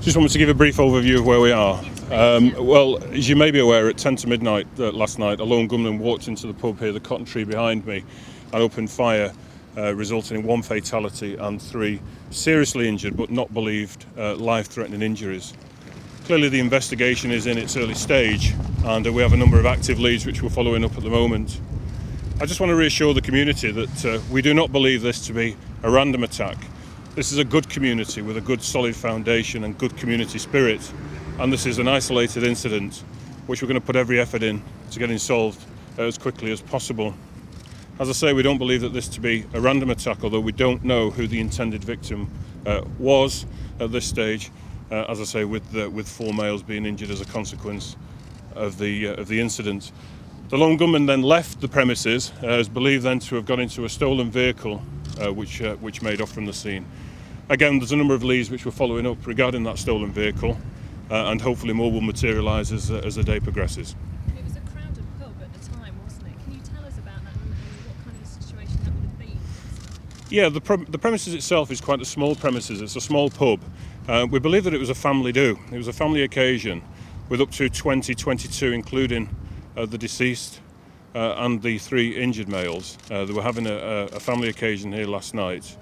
Just wanted to give a brief overview of where we are. Well, as you may be aware, at 10 to midnight last night, a lone gunman walked into the pub here, the cotton tree behind me, and opened fire, resulting in 1 fatality and 3 seriously injured but not believed life-threatening injuries. Clearly the investigation is in its early stage, and we have a number of active leads which we're following up at the moment. I just want to reassure the community that we do not believe this to be a random attack. This is a good community with a good solid foundation and good community spirit, and this is an isolated incident which we're going to put every effort in to getting solved as quickly as possible. As I say, we don't believe that this to be a random attack, although we don't know who the intended victim was at this stage, as I say, with 4 males being injured as a consequence of the incident. The lone gunman then left the premises, is believed then to have got into a stolen vehicle which made off from the scene. Again, there's a number of leads which we're following up regarding that stolen vehicle, and hopefully more will materialise as the day progresses. It was a crowded pub at the time, wasn't it? Can you tell us about that and what kind of situation that would have been? Yeah, the premises itself is quite a small premises. It's a small pub. We believe that it was a family do. It was a family occasion with up to 22, including the deceased and the 3 injured males. They were having a family occasion here last night.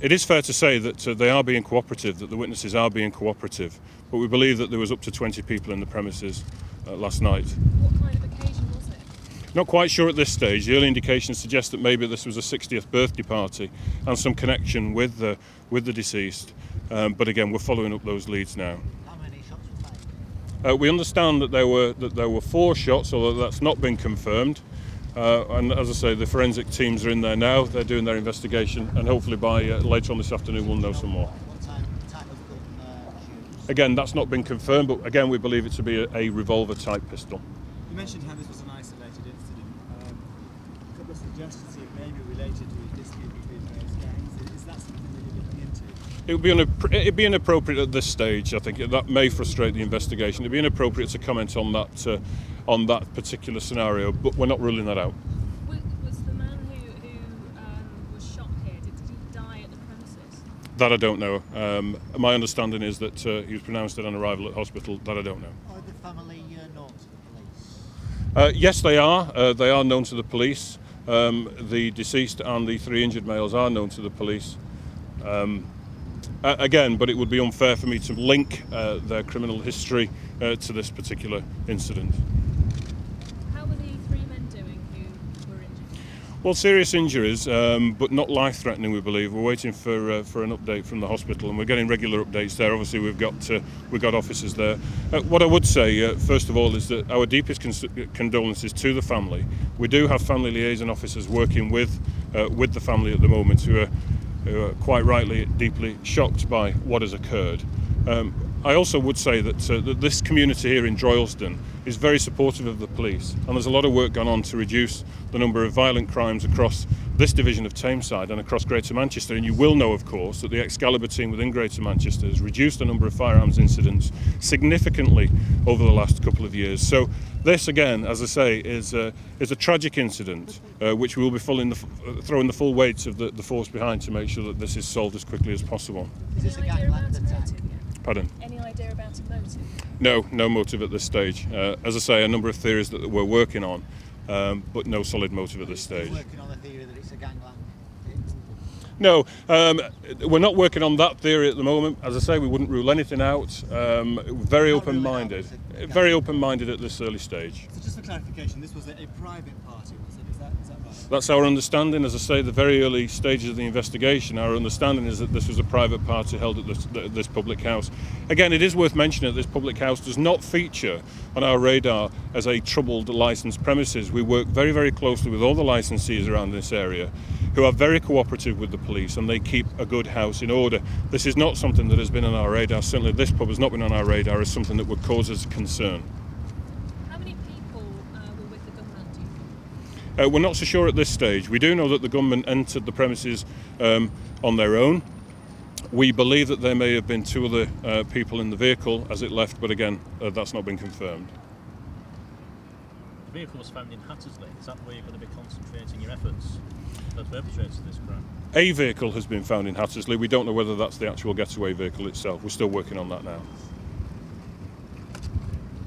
It is fair to say that they are being cooperative, that the witnesses are being cooperative, but we believe that there was up to 20 people in the premises last night. What kind of occasion was it? Not quite sure at this stage. The early indications suggest that maybe this was a 60th birthday party and some connection with the deceased, but again, we're following up those leads now. How many shots were fired? We understand that there were 4 shots, although that's not been confirmed. And as I say, the forensic teams are in there now. They're doing their investigation, and hopefully by later on this afternoon we'll know some more. What type of gun was used? Again, that's not been confirmed, but again we believe it to be a revolver-type pistol. You mentioned how this was an isolated incident. A couple of suggestions here may be related to a dispute between those gangs. Is that something that you're looking into? It'd be inappropriate at this stage. I think that may frustrate the investigation. It'd be inappropriate to comment on that particular scenario, but we're not ruling that out. Was the man who was shot here, did he die at the premises? That I don't know. My understanding is that he was pronounced dead on arrival at hospital. That I don't know. Are the family known to the police? Yes, they are. They are known to the police. The deceased and the 3 injured males are known to the police. Again, but it would be unfair for me to link their criminal history to this particular incident. How were the 3 men doing who were injured? Well, serious injuries, but not life-threatening, we believe. We're waiting for an update from the hospital, and we're getting regular updates there. Obviously, we've got officers there. What I would say, first of all, is that our deepest condolences to the family. We do have family liaison officers working with the family at the moment who are quite rightly deeply shocked by what has occurred. I also would say that this community here in Droylsden is very supportive of the police, and there's a lot of work gone on to reduce the number of violent crimes across this division of Tameside and across Greater Manchester. And you will know, of course, that the Excalibur team within Greater Manchester has reduced the number of firearms incidents significantly over the last couple of years. So this, again, as I say, is a tragic incident which we will be throwing the full weight of the force behind to make sure that this is solved as quickly as possible. Is this a gangland attack? Pardon? Any idea about a motive? No motive at this stage. As I say, a number of theories that we're working on, but no solid motive at this stage. Working on the theory that it's a gangland? No, we're not working on that theory at the moment. As I say, we wouldn't rule anything out. Very open-minded. Very open-minded at this early stage. So just for clarification, this was a private party, was it? Is that right? That's our understanding. As I say, the very early stages of the investigation, our understanding is that this was a private party held at this public house. Again, it is worth mentioning that this public house does not feature on our radar as a troubled licensed premises. We work very, very closely with all the licensees around this area who are very cooperative with the police, and they keep a good house in order. This is not something that has been on our radar. Certainly this pub has not been on our radar as something that would cause us concern. How many people were with the gunman, do you think? We're not so sure at this stage. We do know that the gunman entered the premises on their own. We believe that there may have been 2 other people in the vehicle as it left, but again, that's not been confirmed. The vehicle was found in Hattersley. Is that where you're going to be concentrating your efforts? the perpetrators of this crime? A vehicle has been found in Hattersley. We don't know whether that's the actual getaway vehicle itself. We're still working on that now.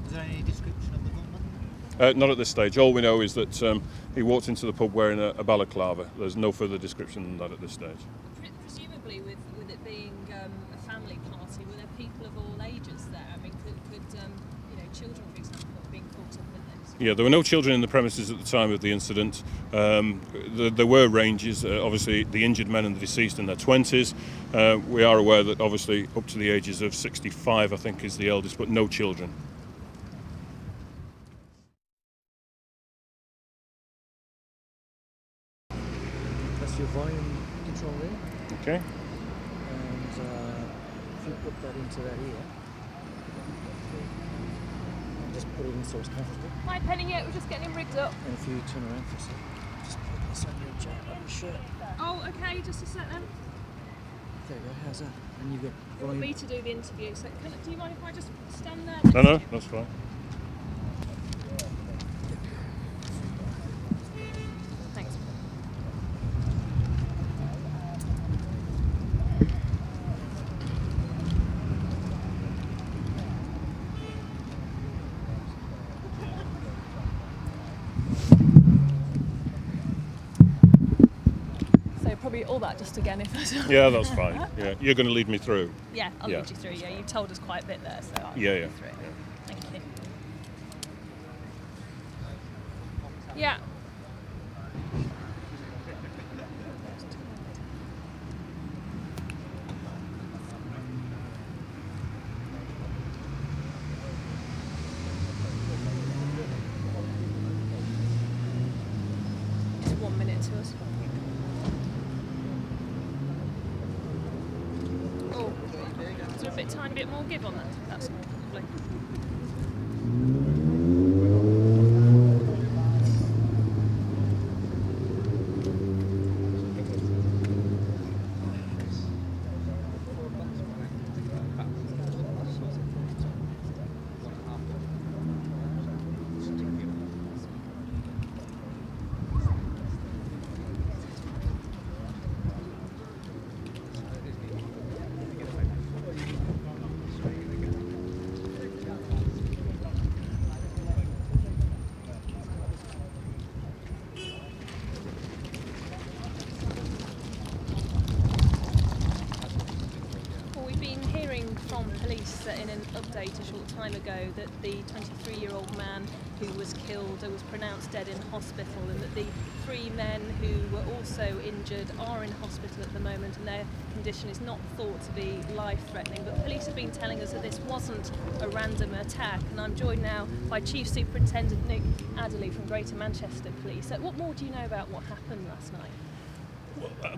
Is there any description of the gunman? Not at this stage. All we know is that he walked into the pub wearing a balaclava. There's no further description than that at this stage. Presumably, with it being a family party, were there people of all ages there? I mean, could children, for example, have been caught up in this? Yeah, there were no children in the premises at the time of the incident. There were ranges, obviously the injured men and the deceased in their 20s. We are aware that obviously up to the ages of 65, I think, is the eldest, but no children. That's your volume control there, Okay. and if you put that into that ear, just put it in so it's comfortable, Hi, Penny. Yeah, we're just getting him rigged up. and if you turn around for a second, just put this on your jacket, on your shirt. Oh, okay. Just a sec then. There you go, how's that? And you've got You want volume. me to do the interview? So, do you mind if I just stand there? No, that's fine. Thanks. So probably all that just again if I don't. Yeah, that's fine. Yeah, you're going to lead me through. Yeah, I'll Yeah. lead you through. Yeah, you told us quite a bit there, so I'll Yeah, lead yeah, you through. yeah. Thank you. Yeah. It's 1 minute to us. Oh, is there a tiny bit more give on that? That's lovely. Well, we've been hearing from police that in an update a short time ago that the 23-year-old man who was killed was pronounced dead in hospital, and that the 3 men who were also injured are in hospital at the moment, and their condition is not thought to be life-threatening. But police have been telling us that this wasn't a random attack, and I'm joined now by Chief Superintendent Nick Adderley from Greater Manchester Police. What more do you know about what happened last night?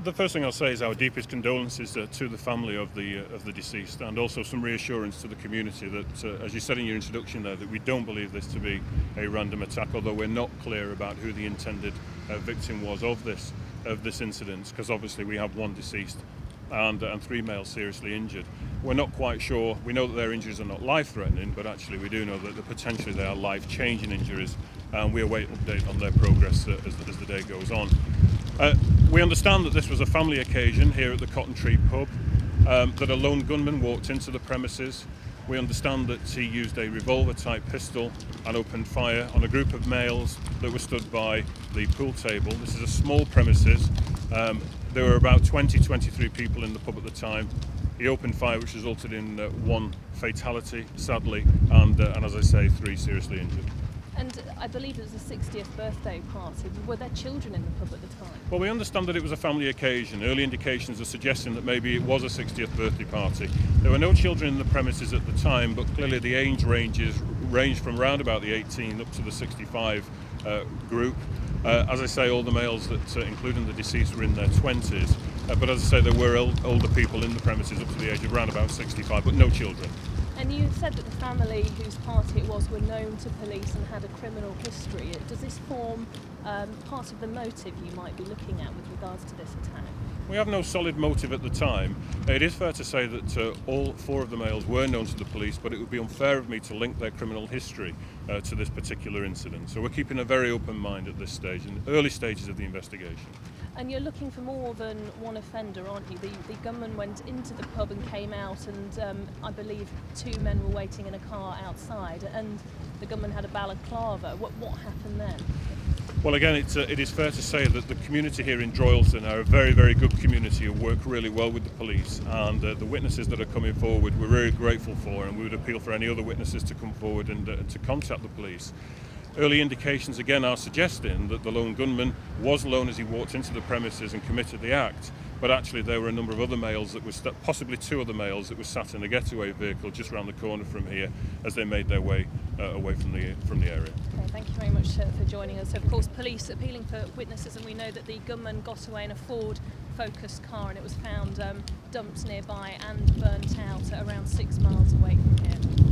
The first thing I'll say is our deepest condolences to the family of the deceased, and also some reassurance to the community that, as you said in your introduction there, that we don't believe this to be a random attack, although we're not clear about who the intended victim was of this incident, because obviously we have 1 deceased and 3 males seriously injured. We're not quite sure. We know that their injuries are not life-threatening, but actually we do know that potentially they are life-changing injuries, and we await update on their progress as the day goes on. We understand that this was a family occasion here at the Cotton Tree pub, that a lone gunman walked into the premises. We understand that he used a revolver-type pistol and opened fire on a group of males that were stood by the pool table. This is a small premises. There were about 23 people in the pub at the time. He opened fire, which resulted in 1 fatality, sadly, and as I say, 3 seriously injured. And I believe it was a 60th birthday party. Were there children in the pub at the time? Well, we understand that it was a family occasion. Early indications are suggesting that maybe it was a 60th birthday party. There were no children in the premises at the time, but clearly the age range from around about the 18 up to the 65 group. As I say, all the males that, including the deceased, were in their 20s. But as I say, there were older people in the premises up to the age of around about 65, but no children. And you said that the family whose party it was were known to police and had a criminal history. Does this form part of the motive you might be looking at with regards to this attack? We have no solid motive at the time. It is fair to say that all 4 of the males were known to the police, but it would be unfair of me to link their criminal history to this particular incident. So we're keeping a very open mind at this stage, in the early stages of the investigation. And you're looking for more than one offender, aren't you? The gunman went into the pub and came out, and I believe 2 men were waiting in a car outside, and the gunman had a balaclava. What happened then? Well, again, it is fair to say that the community here in Droylsden are a very, very good community who work really well with the police, and the witnesses that are coming forward we're very grateful for, and we would appeal for any other witnesses to come forward and to contact the police. Early indications again are suggesting that the lone gunman was alone as he walked into the premises and committed the act, but actually there were a number of other males that were possibly 2 other males that were sat in a getaway vehicle just round the corner from here as they made their way away from the area. Okay, thank you very much for joining us. Of course, police appealing for witnesses, and we know that the gunman got away in a Ford Focus car, and it was found dumped nearby and burnt out at around 6 miles away from here.